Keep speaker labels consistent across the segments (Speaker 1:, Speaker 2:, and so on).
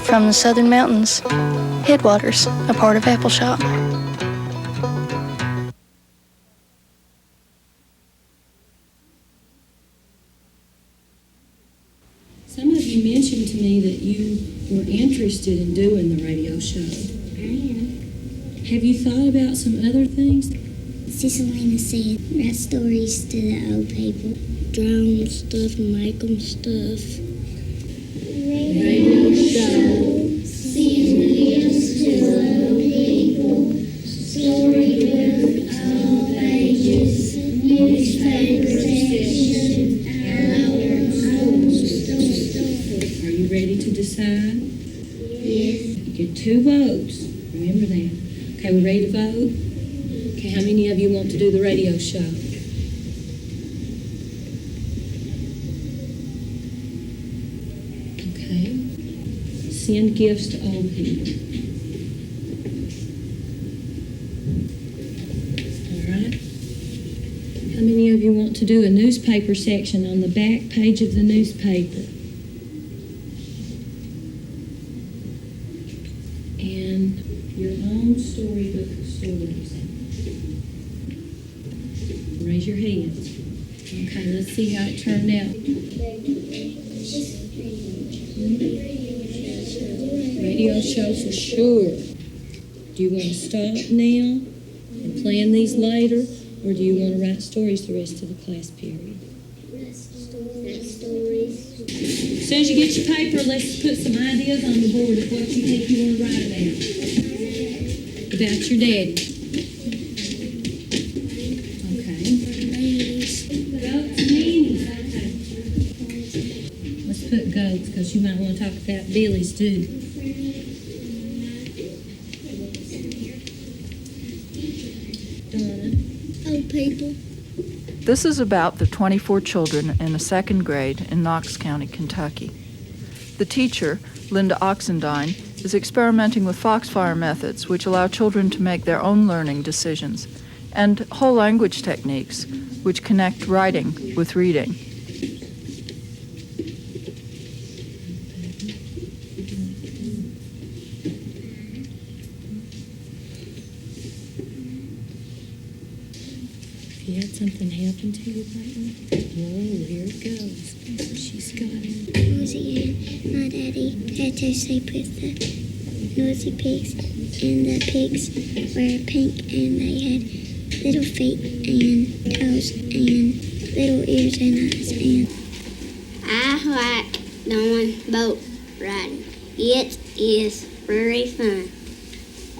Speaker 1: from the southern mountains. Headwaters, a part of Appleshot.
Speaker 2: Some of you mentioned to me that you were interested in doing the radio show.
Speaker 3: I am.
Speaker 2: Have you thought about some other things?
Speaker 3: Cicely said, write stories to the old people. Draw them stuff, make them stuff. Radio show, sing gifts to old people. Storybooks, all pages, newspaper section,
Speaker 2: Are you ready to decide?
Speaker 3: yes.
Speaker 2: You get 2 votes. Remember that. Okay, we ready to vote? Okay, how many of you want to do the radio show? Okay. Send gifts to old people. All right. How many of you want to do a newspaper section on the back page of the newspaper? And your own storybook of stories. Raise your hands. Okay, let's see how it turned out. Radio show for sure. Do you want to stop now and plan these later, or do you want to write stories the rest of the class period?
Speaker 3: Stories.
Speaker 2: As soon as you get your paper, let's put some ideas on the board of what you think you want to write about your daddy. Okay. Goats and nannies. Okay. Let's put goats because you might want to talk about billies too. Donna.
Speaker 3: Old people.
Speaker 4: This is about the 24 children in the 2nd grade in Knox County, Kentucky. The teacher, Linda Oxendine, is experimenting with Foxfire methods which allow children to make their own learning decisions, and whole language techniques which connect writing with reading.
Speaker 2: If you had something happen to you lately, whoa, here it goes. She's got it.
Speaker 3: Once again, my daddy had to sleep with the noisy pigs, and the pigs were pink, and they had little feet and toes and little ears and eyes. And I like doing boat riding. It is very fun.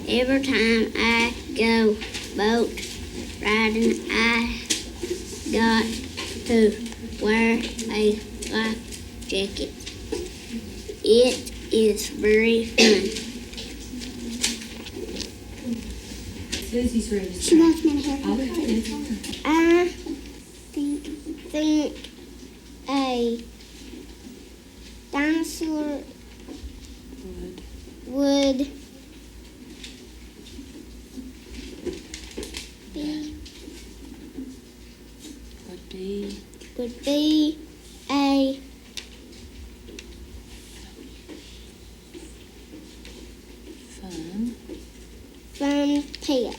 Speaker 3: Every time I go boat riding, I got to wear a life jacket. It is very fun.
Speaker 2: Susie's ready.
Speaker 3: She wants me to help her.
Speaker 2: Okay, that's all right.
Speaker 3: I think a dinosaur would be a fun tale.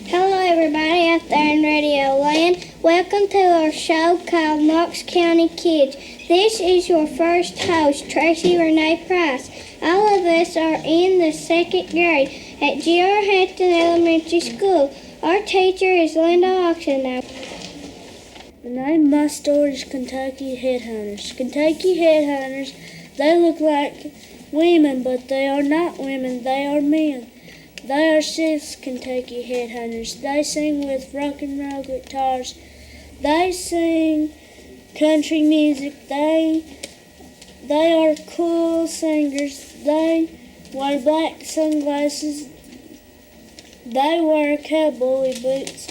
Speaker 3: Hello everybody out there in Radio Land. Welcome to our show called Knox County Kids. This is your first host, Tracy Renee Price. All of us are in the 2nd grade at G.R. Hampton Elementary School. Our teacher is Linda Oxendine.
Speaker 5: The name of my story is Kentucky Headhunters. Kentucky Headhunters, they look like women, but they are not women, they are men. They are 6 Kentucky Headhunters. They sing with rock and roll guitars. They sing country music. They are cool singers. They wear black sunglasses. They wear cowboy boots.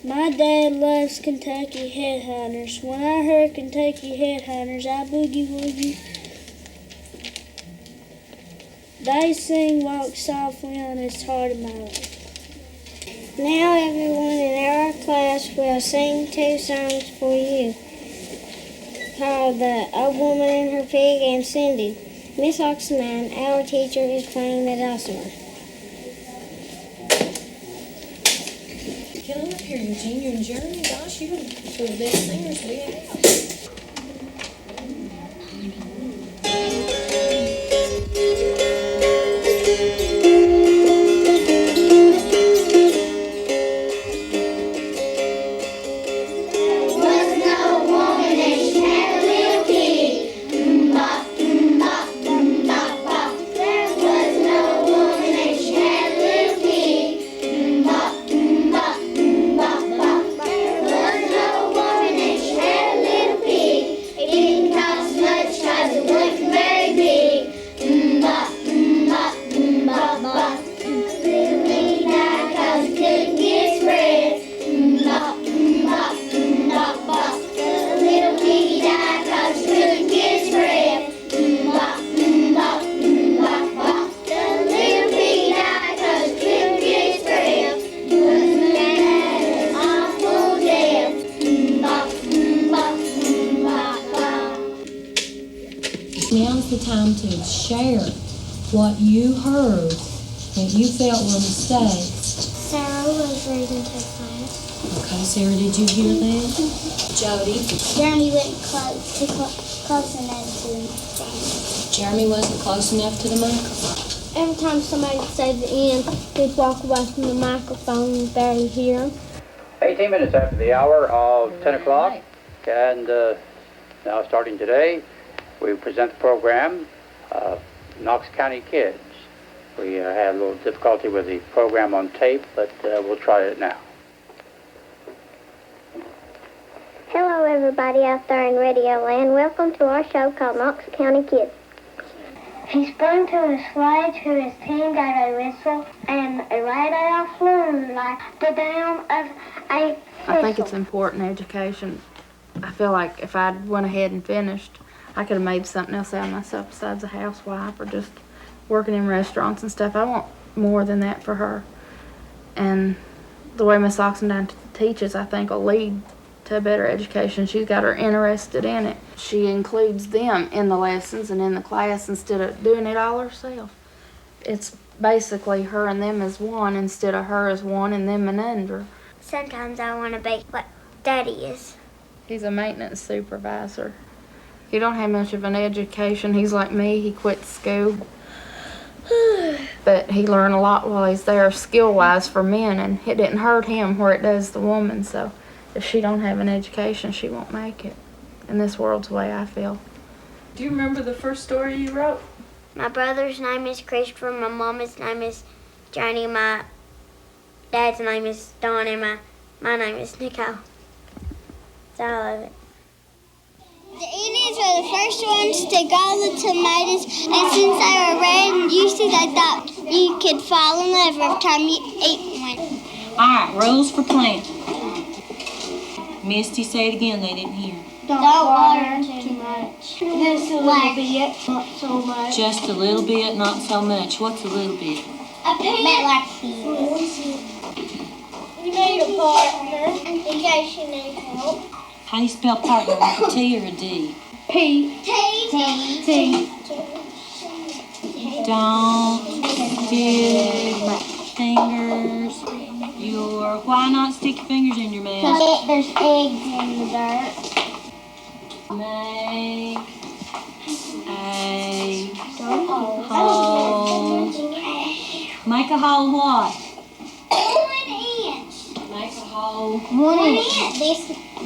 Speaker 5: My dad loves Kentucky Headhunters. When I heard Kentucky Headhunters, I boogie woogie. They sing Walk Softly on This Heart of Mine.
Speaker 3: Now everyone in our class will sing 2 songs for you, called The Old Woman and Her Pig and Cindy. Miss Oxendine, our teacher, is playing the dulcimer.
Speaker 2: Get on up here, Eugene. You and Jeremy. Gosh, you're two of the best singers we have. Now's the time to share what you heard that you felt were mistakes.
Speaker 3: Sarah was reading to class.
Speaker 2: Okay, Sarah, did you hear that? Jody?
Speaker 3: Jeremy went close enough to the stand.
Speaker 2: Jeremy wasn't close enough to the microphone.
Speaker 3: Every time somebody would say the end, he'd walk away from the microphone and barely hear him.
Speaker 6: 18 minutes after the hour of 10 o'clock, and now starting today, we present the program, Knox County Kids. We had a little difficulty with the program on tape, but we'll try it now.
Speaker 3: Hello, everybody out there in Radio Land. Welcome to our show called Knox County Kids. He sprang to his sleigh, to his team got a whistle, and a radio flew like the down of a whistle.
Speaker 7: I think it's important, education. I feel like if I went ahead and finished, I could have made something else out of myself besides a housewife or just working in restaurants and stuff. I want more than that for her. And the way Miss Oxendine teaches, I think, will lead to a better education. She's got her interested in it. She includes them in the lessons and in the class instead of doing it all herself. It's basically her and them as one instead of her as one and them and under.
Speaker 3: Sometimes I want to be what Daddy is.
Speaker 7: He's a maintenance supervisor. He don't have much of an education. He's like me. He quit school. But he learned a lot while he's there skill-wise for men, and it didn't hurt him where it does the woman. So if she don't have an education, she won't make it. And this world's the way I feel.
Speaker 4: Do you remember the first story you wrote?
Speaker 3: My brother's name is Christopher. My mama's name is Johnny. My dad's name is Dawn, and my name is Nicole. That's all of it. The Indians were the first ones to grow the tomatoes, and since they were red and juicy, they thought you could fall in love every time you ate one.
Speaker 2: All right, rules for planting. Misty, say it again. They didn't hear.
Speaker 3: Don't water too much. Just a little bit, not so much.
Speaker 2: Just a little bit, not so much. What's a little bit?
Speaker 3: A bit like this. You need a partner in case you need help.
Speaker 2: How do you spell partner? With a T or a D?
Speaker 3: P. T.
Speaker 2: Don't stick fingers. Why not stick your fingers in your mouth?
Speaker 3: Because there's eggs in the dirt.
Speaker 2: Make a hole. Make a hole what?
Speaker 3: 1 inch.
Speaker 2: Make a hole.
Speaker 3: 1 inch. This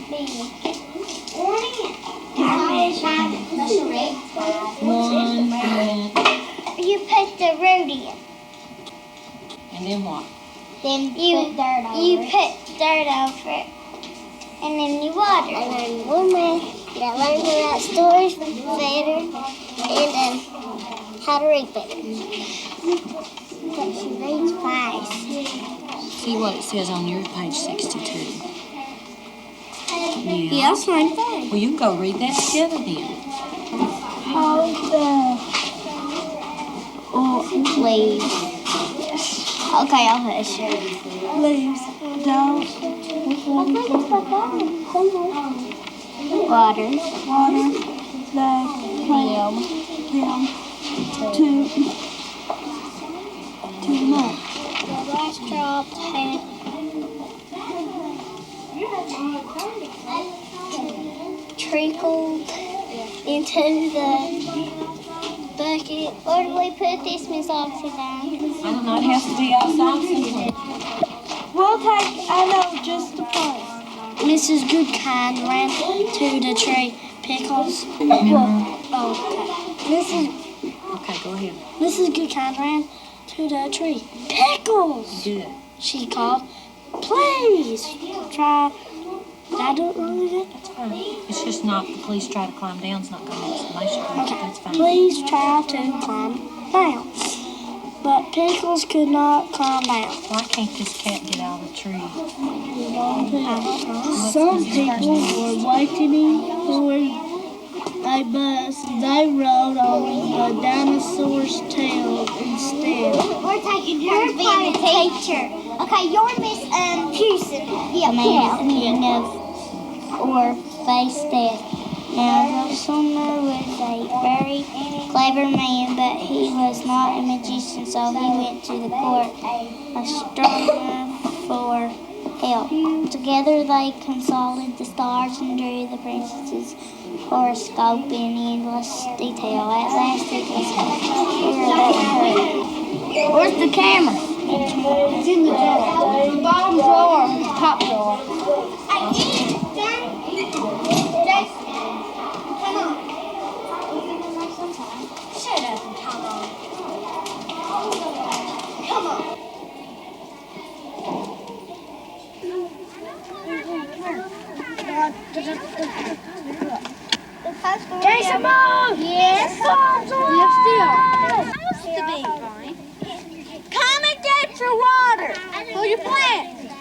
Speaker 3: big. 1 inch. That's a red.
Speaker 2: 1 inch.
Speaker 3: You put the root in.
Speaker 2: And then what?
Speaker 3: Then you put dirt over it. And then you water. And then woman that learns about stories better and how to read better. But she reads fast.
Speaker 2: See what it says on your page 62.
Speaker 3: Yeah, that's fine.
Speaker 2: Well, you can go read that together then.
Speaker 3: Hold the Please. Okay, I'll hush.
Speaker 5: Please don't.
Speaker 3: Water.
Speaker 5: Them to the mouth.
Speaker 3: The last drop had trickled into the bucket. Where do we put this, Miss Oxendine?
Speaker 2: I don't know, it has to be outside somewhere.
Speaker 5: We'll take, I know just the place.
Speaker 3: Mrs. Goodkind ran to the tree. Pickles.
Speaker 2: Okay, go ahead.
Speaker 3: Mrs. Goodkind ran to the tree. Pickles!
Speaker 2: Good.
Speaker 3: She called. Please try. Did I do it really good?
Speaker 2: That's fine. It's just not, the police try to climb down. It's not going to exclamation point.
Speaker 3: Okay.
Speaker 2: That's fine.
Speaker 3: Please try to climb down. But Pickles could not climb down.
Speaker 2: Why can't this cat get out of the tree?
Speaker 5: Some people were waiting for a bus. They rode on a dinosaur's tail instead.
Speaker 3: We're taking turns being the teacher. Okay, you're Miss Pearson. Yeah, man or face death. Now, Rosalina was a very clever man, but he was not a magician, so he went to the court astronomer for help. Together, they consulted the stars and drew the princess's horoscope in endless detail. At last, it was Where's the camera?
Speaker 5: It's in the drawer. The bottom drawer, the top drawer.
Speaker 3: Shut up and come on. Come on.
Speaker 5: Jason, move!
Speaker 3: Yes.
Speaker 5: Supposed to be fine. Come and get your water for your plant.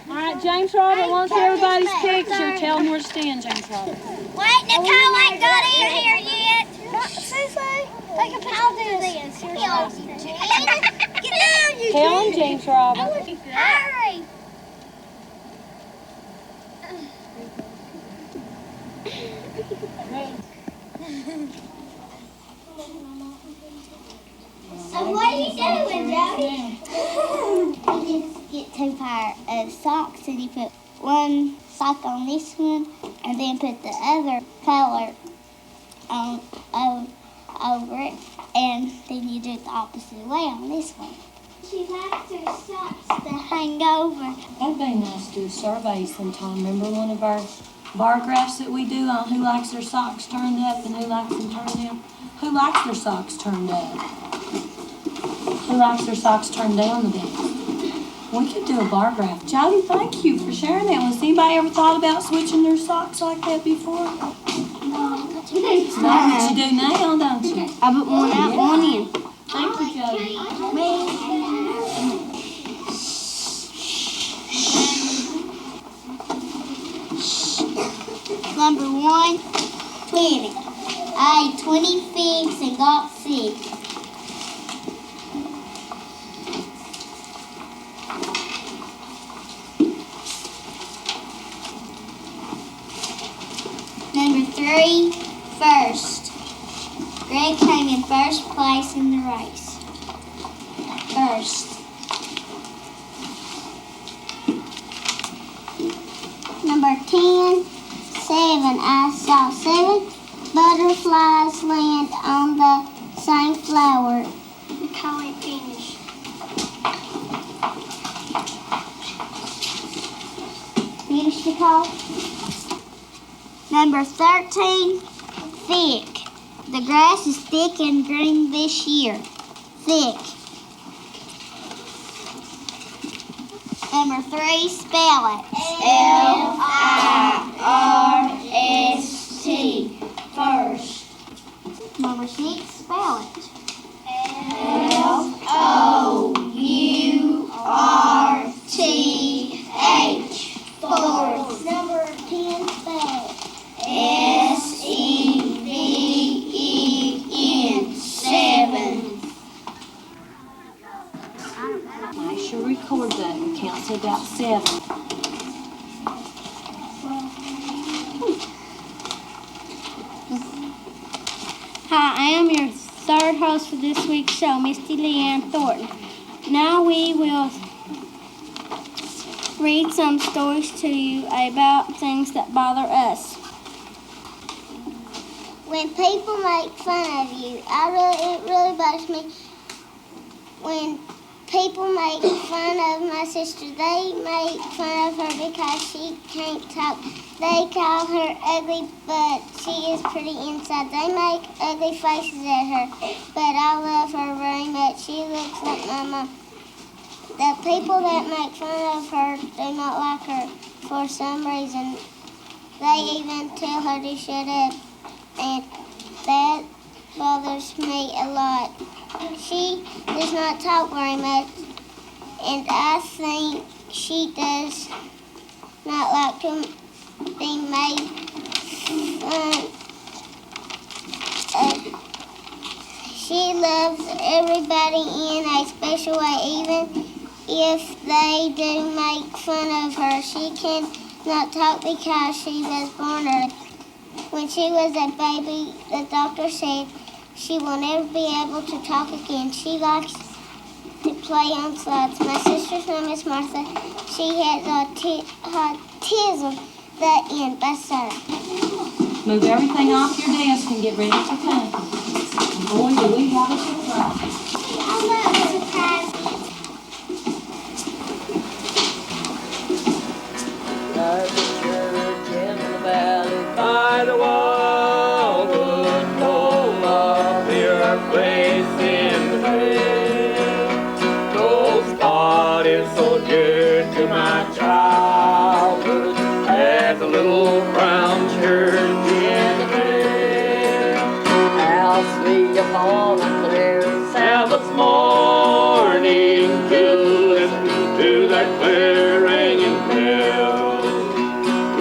Speaker 2: All right, James Robert wants everybody's picture. Tell him where to stand, James Robert.
Speaker 3: Wait, Nicole ain't got in here yet. Susie, take a I'll do this. Get down, you
Speaker 2: Tell him, James Robert.
Speaker 3: Hurry. So what are you doing, Jody? He just get two pair of socks and he put one sock on this one and then put the other color on over it, and then you do it the opposite way on this one. She likes her socks to hang over.
Speaker 2: That'd be nice to do a survey sometime. Remember one of our bar graphs that we do on who likes their socks turned up and who likes them turned down? Who likes their socks turned up? Who likes their socks turned down the best? We could do a bar graph. Jody, thank you for sharing that. Was anybody ever thought about switching their socks like that before? It's not what you do now, don't you?
Speaker 3: I put one out, one in.
Speaker 2: Thank you, Jody.
Speaker 3: Number 1, 20. I ate 20 figs and got sick. Number 3, first. Greg came in first place in the race. First. Number 10, 7. I saw 7 butterflies land on the same flower. Nicole ain't finished. Finish, Nicole? Number 13, thick. The grass is thick and green this year. Thick. Number 3, spell it. L-I-R-S-T. First. Number 6, spell it. F-O-U-R-T-H. Fourth. Number 10, spell it. S-E-V-E-N. Seventh.
Speaker 2: 7.
Speaker 8: Hi, I am your third host for this week's show, Misty Leanne Thornton. Now we will read some stories to you about things that bother us.
Speaker 3: When people make fun of you, it really bugs me when people make fun of my sister. They make fun of her because she can't talk. They call her ugly, but she is pretty inside. They make ugly faces at her, but I love her very much. She looks like my mom. The people that make fun of her do not like her for some reason. They even tell her to shut up, and that bothers me a lot. She does not talk very much, and I think she does not like to be made fun of. She loves everybody in a special way, even if they do make fun of her. She cannot talk because she was born early. When she was a baby, the doctor said she will never be able to talk again. She likes to play on slides. My sister's name is Martha. She has autism. The end. Bye, sir.
Speaker 2: Move everything off your desk and get ready for class. Boy, do we have a surprise.
Speaker 3: I love surprise.
Speaker 9: There's a church in the valley by the wildwood pole, a clear place in the trail. Those spot is so dear to my childhood. There's a little brown church in the vale. I'll sleep upon the clear Sabbath morning to listen to that clear ringing bell.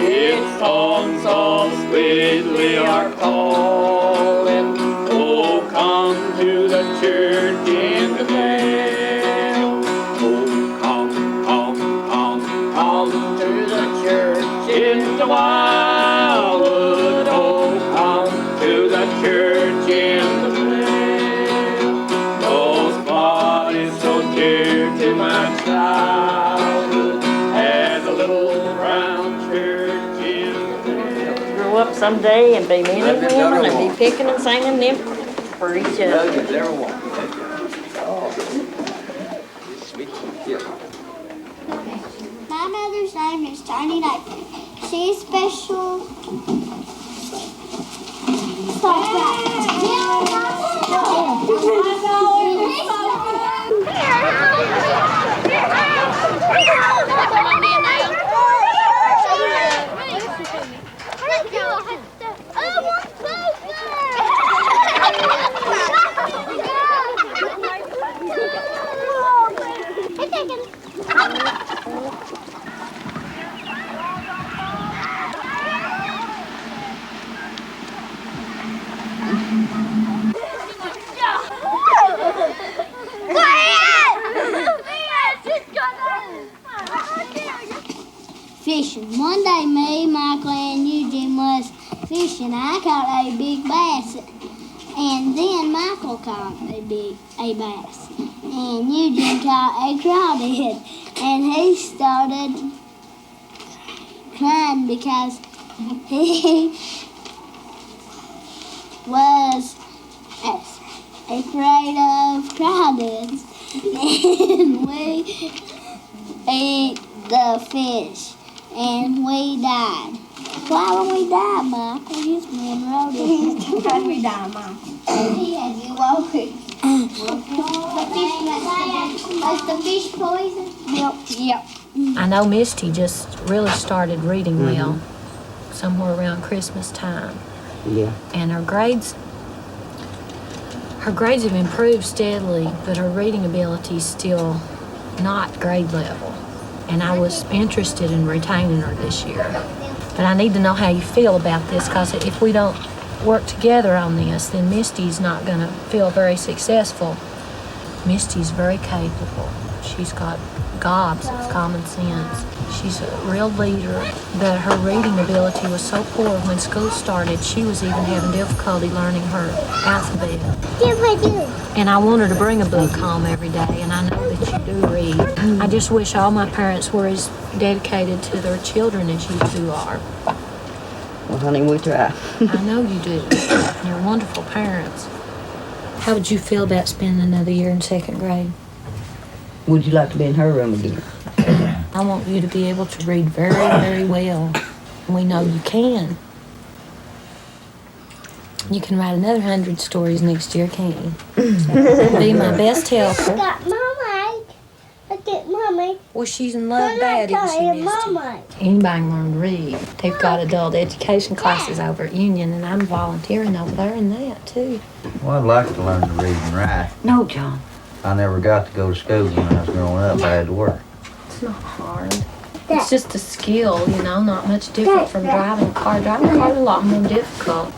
Speaker 9: Its songs so sweetly are calling, oh, come to the church in the vale. Oh, come to the church in the wildwood. Oh, come to the church in the vale. Those bodies so dear to my childhood, as a little brown church in the vale.
Speaker 10: Grow up someday and be men and women and be picking and singing them for each other.
Speaker 8: My mother's name is Tiny Napier. She's special. Fishing. One day, me, Michael, and Eugene was fishing. I caught a big bass, and then Michael caught a bass, and Eugene caught a crawdad, and he started crying because he was afraid of crawdads, and we ate the fish. And we died. Why would we die, Michael? You just me and Rhoda. Why did we die, Michael? He had you over. Was the fish poison? Yep.
Speaker 11: I know Misty just really started reading well somewhere around Christmas time.
Speaker 9: Yeah.
Speaker 11: And her grades have improved steadily, but her reading ability is still not grade level. And I was interested in retaining her this year. But I need to know how you feel about this, because if we don't work together on this, then Misty's not going to feel very successful. Misty's very capable. She's got gobs of common sense. She's a real leader, but her reading ability was so poor when school started, she was even having difficulty learning her alphabet. And I want her to bring a book home every day, and I know that you do read. I just wish all my parents were as dedicated to their children as you two are.
Speaker 12: Well, honey, we try.
Speaker 11: I know you do. You're wonderful parents. How would you feel about spending another year in second grade?
Speaker 12: Would you like to be in her room again?
Speaker 11: I want you to be able to read very, very well. We know you can. You can write another 100 stories next year, can't you? So, be my best helper.
Speaker 8: Look at Mommy.
Speaker 11: Well, she's in love, Daddy, and she missed him. Anybody can learn to read. They've got adult education classes over at Union, and I'm volunteering over there in that, too.
Speaker 13: Well, I'd like to learn to read and write.
Speaker 12: No, John.
Speaker 13: I never got to go to school when I was growing up. I had to work.
Speaker 11: It's not hard. It's just a skill, you know, not much different from driving a car. Driving a car is a lot more difficult.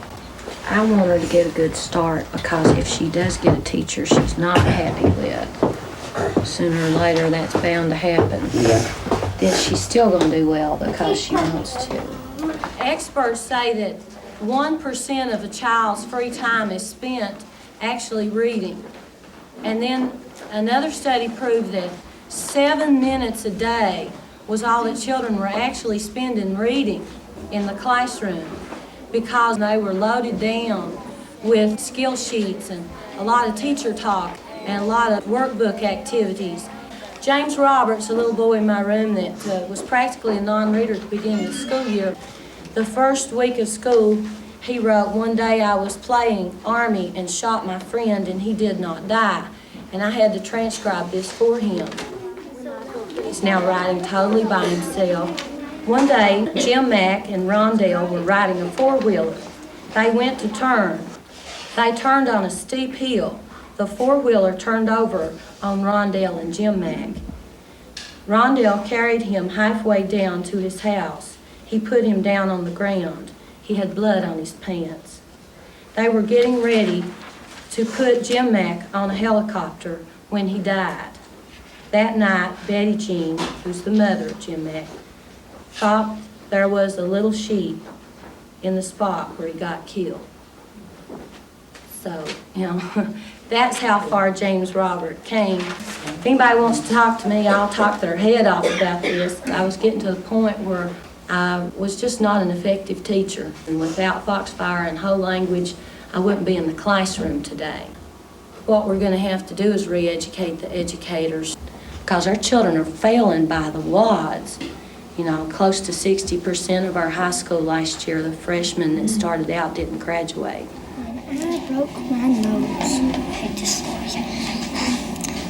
Speaker 11: I want her to get a good start, because if she does get a teacher she's not happy with, sooner or later that's bound to happen.
Speaker 12: Yeah.
Speaker 11: Then she's still going to do well because she wants to. Experts say that 1% of a child's free time is spent actually reading. And then another study proved that 7 minutes a day was all that children were actually spending reading in the classroom, because they were loaded down with skill sheets and a lot of teacher talk and a lot of workbook activities. James Roberts, a little boy in my room that was practically a non-reader at the beginning of the school year, the first week of school, he wrote, "One day I was playing Army and shot my friend and he did not die." And I had to transcribe this for him. He's now writing totally by himself. One day, Jim Mack and Rondell were riding a four-wheeler. They went to turn. They turned on a steep hill. The four-wheeler turned over on Rondell and Jim Mack. Rondell carried him halfway down to his house. He put him down on the ground. He had blood on his pants. They were getting ready to put Jim Mack on a helicopter when he died. That night, Betty Jean, who's the mother of Jim Mack, thought there was a little sheep in the spot where he got killed. So, you know, that's how far James Robert came. If anybody wants to talk to me, I'll talk their head off about this. I was getting to the point where I was just not an effective teacher. And without Foxfire and whole language, I wouldn't be in the classroom today. What we're going to have to do is re-educate the educators, because our children are failing by the wads. You know, close to 60% of our high school last year, the freshmen that started out didn't graduate.
Speaker 5: I broke my nose. I hate this story.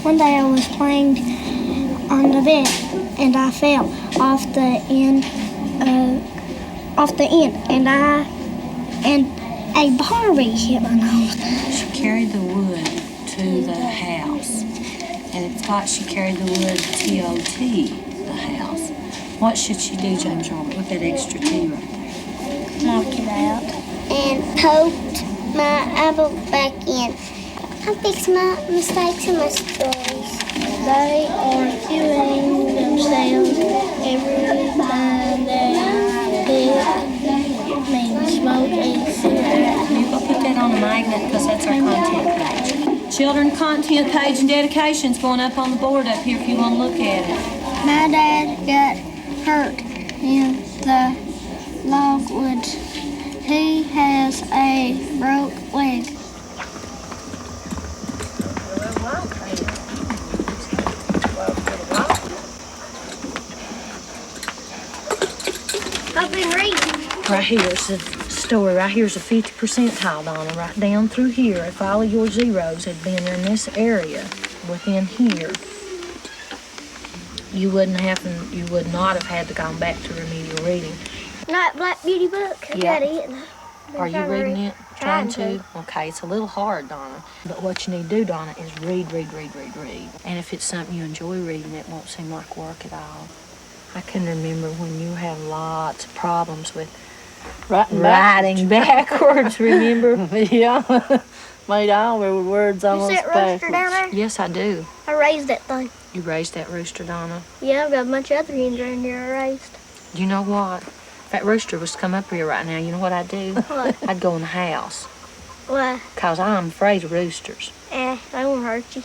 Speaker 5: One day I was playing on the bed and I fell off the end, and a Barbie hit my nose.
Speaker 11: She carried the wood to the house, and it's like she carried the wood T-O-T, the house. What should she do, James Robert, with that extra T right there?
Speaker 5: Knock it out.
Speaker 8: And poked my eyeball back in. I fix my mistakes and my stories.
Speaker 5: They are killing themselves every time they smoke a cigarette.
Speaker 11: You go put that on a magnet, because that's our content page. Children content page and dedications going up on the board up here if you want to look at it.
Speaker 5: My dad got hurt in the logwoods. He has a broke leg.
Speaker 8: I've been reading.
Speaker 11: Right here's the story. Right here's a 50 percentile, Donna. Right down through here, if all of your zeros had been in this area, within here, you would not have had to go back to remedial reading.
Speaker 8: Not Black Beauty book. I
Speaker 11: Yeah.
Speaker 8: got it.
Speaker 11: Are you reading it?
Speaker 8: Trying to.
Speaker 11: Okay, it's a little hard, Donna. But what you need to do, Donna, is read. And if it's something you enjoy reading, it won't seem like work at all. I can remember when you had lots of problems with Writing backwards, remember?
Speaker 5: Yeah. Made all the words
Speaker 3: You
Speaker 5: almost
Speaker 3: see that rooster
Speaker 5: backwards.
Speaker 3: down there?
Speaker 11: Yes, I do.
Speaker 3: I raised that thing.
Speaker 11: You raised that rooster, Donna.
Speaker 3: Yeah, I've got a bunch of other hens around here I raised.
Speaker 11: You know what? If that rooster was to come up here right now, you know what I'd do?
Speaker 3: What?
Speaker 11: I'd go in the house.
Speaker 3: Why?
Speaker 11: Because I'm afraid of roosters.
Speaker 3: They won't hurt you.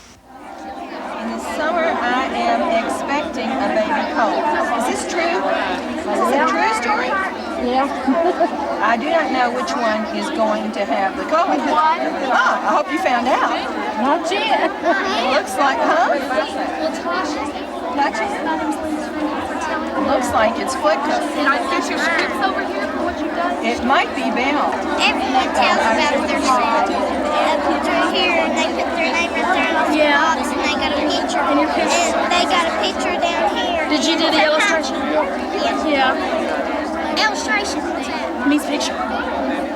Speaker 14: In the summer, I am expecting a baby colt. Is this true? Is this a true story?
Speaker 5: Yeah.
Speaker 14: I do not know which one is going to have the colt. I hope you found out.
Speaker 5: Not yet.
Speaker 14: It looks like, huh? Touches? Looks like it's Flicka.
Speaker 1: Did I fix your scripts over here for what you've done?
Speaker 14: It might be Belle.
Speaker 8: Everyone tells about their set. They put their hair and they put their name right there in the box and they got a picture. And they got a picture down here.
Speaker 1: Did you do the illustration?
Speaker 8: Yeah. Illustration.
Speaker 1: Means picture.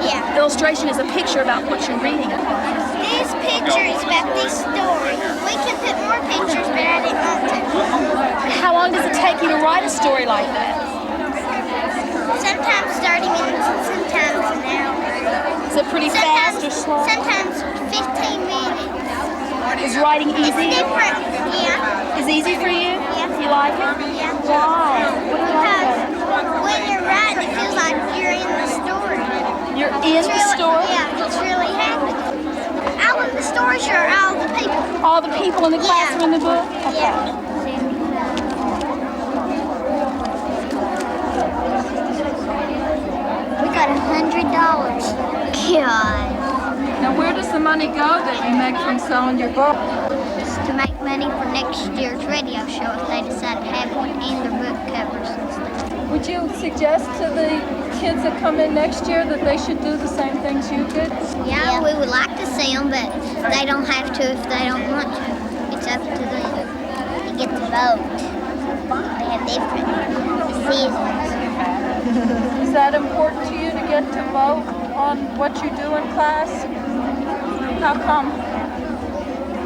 Speaker 8: Yeah.
Speaker 1: Illustration is a picture about what you're reading.
Speaker 8: This picture is about this story. We could put more pictures, but I didn't want to.
Speaker 1: How long does it take you to write a story like that?
Speaker 8: Sometimes 30 minutes and sometimes an hour.
Speaker 1: Is it pretty fast or slow?
Speaker 8: Sometimes 15 minutes.
Speaker 1: Is writing
Speaker 8: It's
Speaker 1: easy?
Speaker 8: different. Yeah.
Speaker 1: Is easy for you?
Speaker 8: Yeah.
Speaker 1: You like it?
Speaker 8: Yeah.
Speaker 1: Why? What do you like about it?
Speaker 8: Because when you're writing, it feels like you're in the story.
Speaker 1: You're in the story?
Speaker 8: Yeah, it's really happening. All of the stories are all the people.
Speaker 1: All the people in the class are in the book?
Speaker 8: Yeah. We got $100. God.
Speaker 4: Now, where does the money go that you make from selling your book?
Speaker 8: It's to make money for next year's radio show if they decide to have one and their book covers and stuff.
Speaker 4: Would you suggest to the kids that come in next year that they should do the same things you did?
Speaker 8: Yeah, we would like to see them, but they don't have to if they don't want to. It's up to them. They get to vote. They have different seasons.
Speaker 4: Is that important to you to get to vote on what you do in class? How come?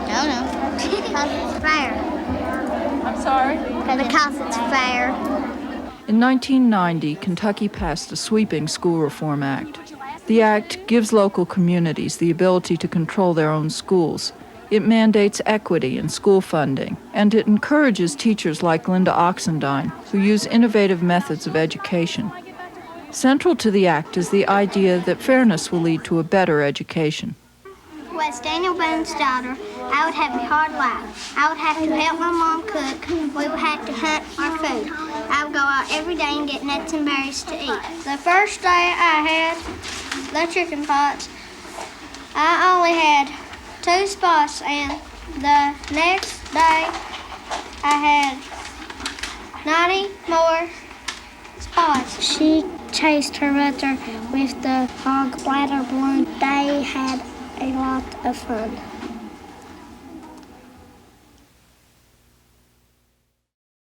Speaker 8: I don't know. Because it's fair.
Speaker 4: I'm sorry?
Speaker 8: Because it's fair.
Speaker 4: In 1990, Kentucky passed a sweeping school reform act. The act gives local communities the ability to control their own schools. It mandates equity in school funding, and it encourages teachers like Linda Oxendine, who use innovative methods of education. Central to the act is the idea that fairness will lead to a better education.
Speaker 8: Was Daniel Boone's daughter, I would have a hard life. I would have to help my mom cook. We would have to hunt our food. I would go out every day and get nuts and berries to eat. The first day I had the chicken pots, I only had 2 spots, and the next day I had 90 more spots. She chased her mother with the hog bladder balloon. They had a lot of fun.